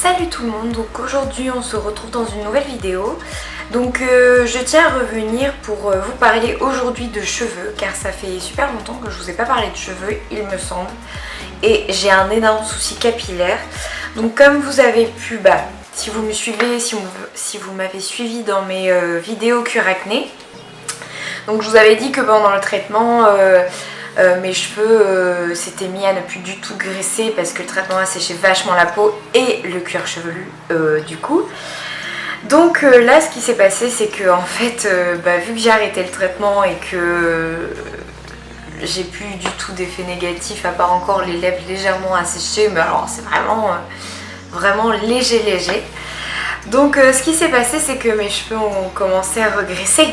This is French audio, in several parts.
Salut tout le monde, donc aujourd'hui on se retrouve dans une nouvelle vidéo. Donc je tiens à revenir pour vous parler aujourd'hui de cheveux, car ça fait super longtemps que je vous ai pas parlé de cheveux, il me semble. Et j'ai un énorme souci capillaire. Donc comme vous avez pu, si vous me suivez, si vous m'avez suivi dans mes vidéos cure acné, donc je vous avais dit que pendant le traitement, mes cheveux s'étaient mis à ne plus du tout graisser parce que le traitement a séché vachement la peau et le cuir chevelu du coup. Donc là ce qui s'est passé c'est que en fait vu que j'ai arrêté le traitement et que j'ai plus du tout d'effet négatif à part encore les lèvres légèrement asséchées, mais alors c'est vraiment léger. Donc ce qui s'est passé c'est que mes cheveux ont commencé à regresser.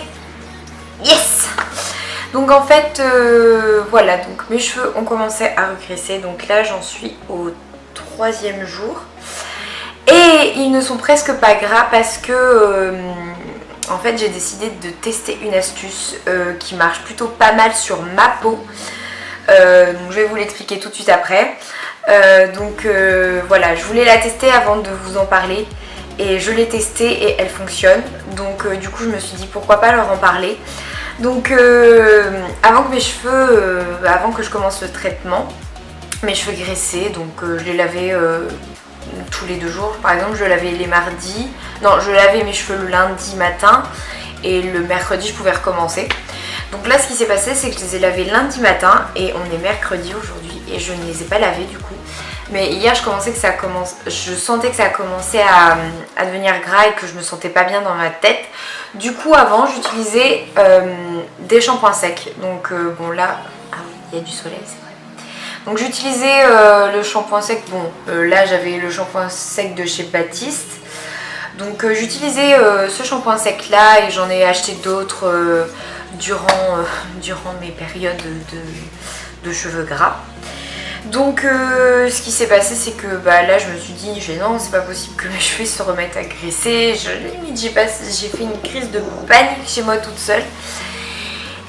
Yes! Donc en fait voilà, donc mes cheveux ont commencé à regresser, donc là j'en suis au 3e jour et ils ne sont presque pas gras parce que en fait j'ai décidé de tester une astuce qui marche plutôt pas mal sur ma peau, donc je vais vous l'expliquer tout de suite après. Voilà, je voulais la tester avant de vous en parler et je l'ai testée et elle fonctionne, donc du coup je me suis dit pourquoi pas leur en parler. Donc avant que avant que je commence le traitement, mes cheveux graissaient, donc je les lavais tous les 2 jours. Par exemple je lavais les mardis, non je lavais mes cheveux le lundi matin et le mercredi je pouvais recommencer. Donc là ce qui s'est passé c'est que je les ai lavés lundi matin et on est mercredi aujourd'hui et je ne les ai pas lavés du coup. Mais hier je sentais que ça commençait à devenir gras et que je me sentais pas bien dans ma tête. Du coup avant j'utilisais des shampoings secs. Donc bon là, ah oui il y a du soleil c'est vrai. Donc j'utilisais le shampoing sec, là j'avais le shampoing sec de chez Baptiste. Donc j'utilisais ce shampoing sec là et j'en ai acheté d'autres durant mes périodes de cheveux gras. Donc ce qui s'est passé c'est que là je me suis dit non c'est pas possible que mes cheveux se remettent à graisser. Limite j'ai fait une crise de panique chez moi toute seule.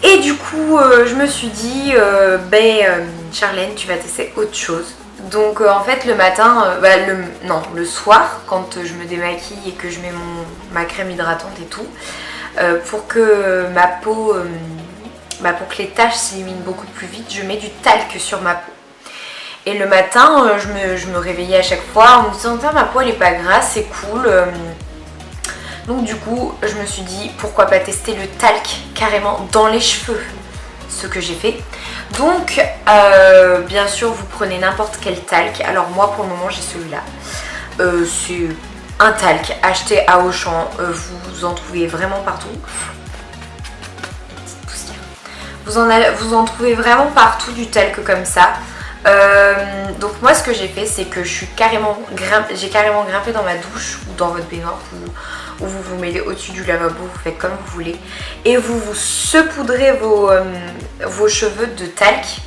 Et du coup je me suis dit Charlène tu vas tester autre chose. Donc en fait le matin, le soir quand je me démaquille et que je mets ma crème hydratante et tout, pour que ma peau, pour que les taches s'éliminent beaucoup plus vite, je mets du talc sur ma peau. Et le matin, je me réveillais à chaque fois en me disant ma peau elle est pas grasse, c'est cool. Donc du coup, je me suis dit pourquoi pas tester le talc carrément dans les cheveux, ce que j'ai fait. Donc bien sûr, vous prenez n'importe quel talc. Alors moi pour le moment j'ai celui-là. C'est un talc acheté à Auchan. Vous en trouvez vraiment partout. Petite poussière. Vous en trouvez vraiment partout du talc comme ça. Donc moi ce que j'ai fait c'est que j'ai carrément grimpé dans ma douche ou dans votre baignoire où vous vous mettez au-dessus du lavabo, vous faites comme vous voulez et vous saupoudrez vos cheveux de talc.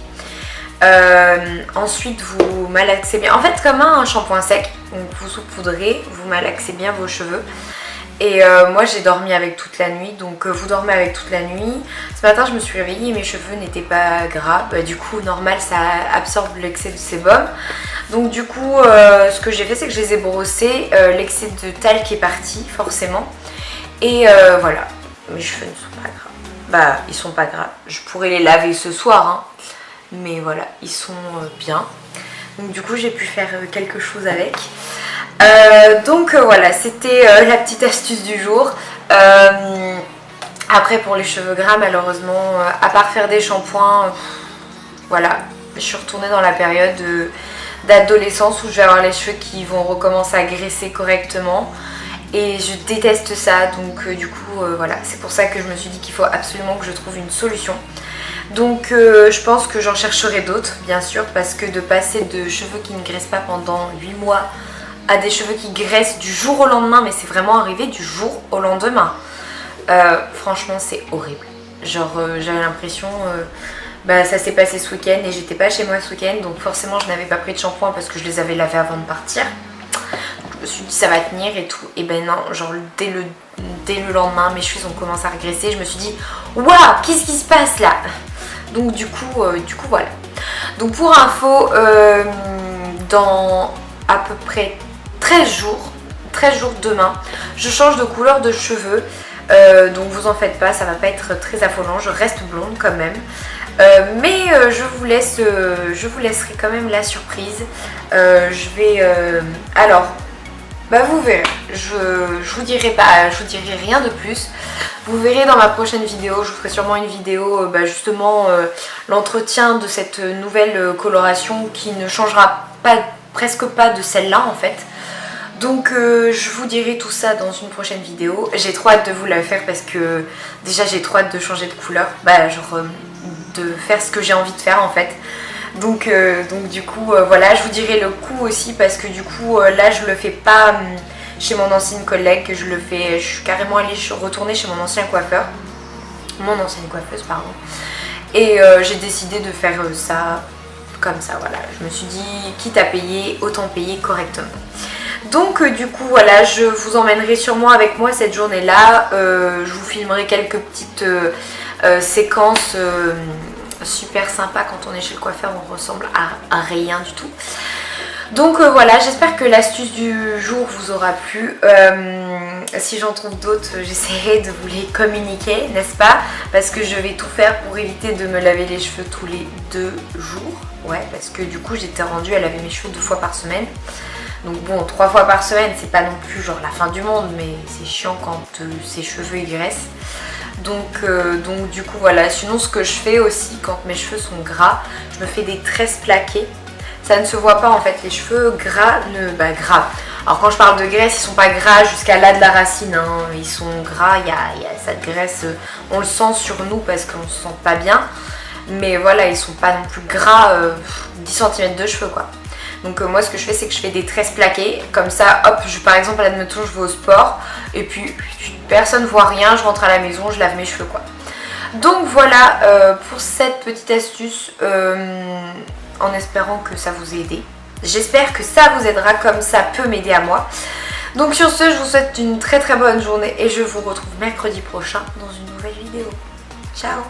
Ensuite vous malaxez bien, en fait comme un shampoing sec, donc vous saupoudrez, vous malaxez bien vos cheveux. Et moi j'ai dormi avec toute la nuit, donc vous dormez avec toute la nuit. Ce matin je me suis réveillée et mes cheveux n'étaient pas gras, du coup normal ça absorbe l'excès de sébum. Donc du coup ce que j'ai fait c'est que je les ai brossés, l'excès de talc est parti forcément. Et voilà, mes cheveux ne sont pas gras. Ils sont pas gras, je pourrais les laver ce soir hein. Mais voilà, ils sont bien. Donc du coup j'ai pu faire quelque chose avec. Voilà, c'était la petite astuce du jour. Après pour les cheveux gras malheureusement, à part faire des shampoings, voilà, je suis retournée dans la période d'adolescence où je vais avoir les cheveux qui vont recommencer à graisser correctement. Et je déteste ça, donc du coup voilà, c'est pour ça que je me suis dit qu'il faut absolument que je trouve une solution. Donc je pense que j'en chercherai d'autres bien sûr, parce que de passer de cheveux qui ne graissent pas pendant 8 mois à des cheveux qui graissent du jour au lendemain, mais c'est vraiment arrivé du jour au lendemain, franchement c'est horrible. Genre j'avais l'impression, ça s'est passé ce week-end et j'étais pas chez moi ce week-end, donc forcément je n'avais pas pris de shampoing parce que je les avais lavés avant de partir. Je me suis dit ça va tenir et tout, et non, genre dès le lendemain mes cheveux ont commencé à regresser. Je me suis dit waouh, qu'est-ce qui se passe là? Donc du coup voilà. Donc pour info, dans à peu près 13 jours demain, je change de couleur de cheveux. Donc vous en faites pas, ça va pas être très affolant, je reste blonde quand même. Mais je vous laisserai quand même la surprise. Alors, bah vous verrez, je vous dirai rien de plus. Vous verrez dans ma prochaine vidéo, je vous ferai sûrement une vidéo justement l'entretien de cette nouvelle coloration qui ne changera presque pas de celle-là en fait. Donc je vous dirai tout ça dans une prochaine vidéo. J'ai trop hâte de vous la faire parce que déjà j'ai trop hâte de changer de couleur, de faire ce que j'ai envie de faire en fait. Donc du coup voilà, je vous dirai le coût aussi parce que du coup là je le fais pas chez mon ancienne collègue, je suis carrément allée retourner chez mon ancienne coiffeuse pardon. Et j'ai décidé de faire ça comme ça, voilà. Je me suis dit quitte à payer, autant payer correctement. Donc du coup voilà, je vous emmènerai sûrement avec moi cette journée là, je vous filmerai quelques petites séquences super sympa. Quand on est chez le coiffeur on ressemble à rien du tout. Donc voilà, j'espère que l'astuce du jour vous aura plu. Si j'en trouve d'autres, j'essaierai de vous les communiquer, n'est-ce pas? Parce que je vais tout faire pour éviter de me laver les cheveux tous les 2 jours. Ouais, parce que du coup j'étais rendue à laver mes cheveux 2 fois par semaine. Donc bon, 3 fois par semaine, c'est pas non plus genre la fin du monde, mais c'est chiant quand ses cheveux ils graissent. Donc du coup voilà, sinon ce que je fais aussi quand mes cheveux sont gras, je me fais des tresses plaquées. Ça ne se voit pas en fait, les cheveux gras, gras. Alors quand je parle de graisse, ils sont pas gras jusqu'à là de la racine, hein. Ils sont gras, il y a cette graisse, on le sent sur nous parce qu'on se sent pas bien. Mais voilà, ils sont pas non plus gras, 10 cm de cheveux quoi. Donc moi ce que je fais c'est que je fais des tresses plaquées, comme ça hop, par exemple admettons je vais au sport et puis personne voit rien, je rentre à la maison, je lave mes cheveux quoi. Donc voilà pour cette petite astuce, en espérant que ça vous ait aidé. J'espère que ça vous aidera comme ça peut m'aider à moi. Donc sur ce, je vous souhaite une très très bonne journée et je vous retrouve mercredi prochain dans une nouvelle vidéo. Ciao!